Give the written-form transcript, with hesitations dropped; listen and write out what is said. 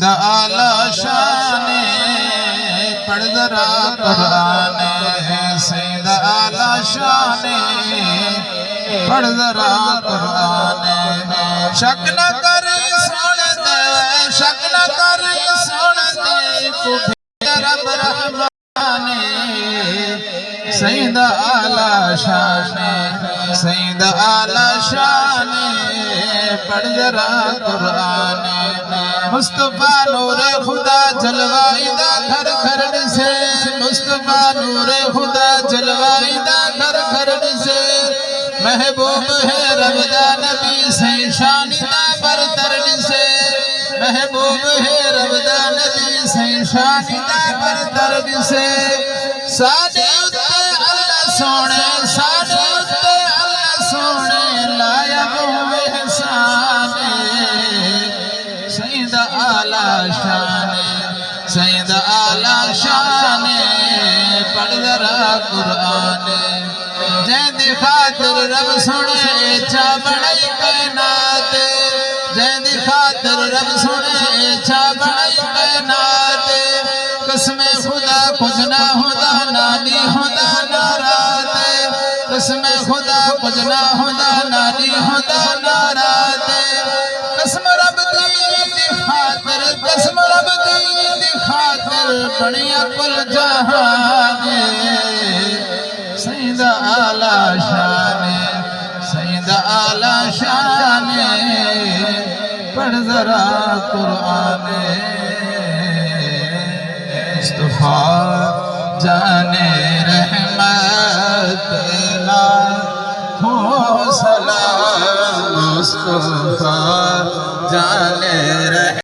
اعلی شان پڑھ ذرا قرآن سید اعلی شان پڑھ ذرا قرآن شک نہ کری سن دے شک نہ کری سن دے کو رب رحمان سید اعلی شان سید اعلی شان پڑھ ذرا قرآن مصطفیٰ نور خدا جلوائی دا گھر گھر سے مصطفیٰ نور خدا جلوائی دا گھر گھر سے محبوب ہے رب دا نبی سے شان دا برتر سے محبوب ہے رب دا نبی سے شان دا برتر سے سانے اتے اللہ سونے سانے اتے اللہ سونے لایا وہ احسان سید اعلی شان سید اعلی شان پڑھ ذرا قرآن جہد خاطر رب سنے چا بڑائی کائنات جہد خاطر رب سنے چا بڑائی کائنات قسم خدا کچھ نہ ہوتا نالی ہوتا نارات قسم خدا کچھ نہ ہوتا نالی ہوتا نارات قسم رب دی خاطر قسم رب دی خاطر بڑیا کل جہان سید اعلی شان سید اعلی شان پڑھ ذرا قرآن مصطفیٰ جان رحمت لاکھوں سلام مصطفیٰ جان رحمت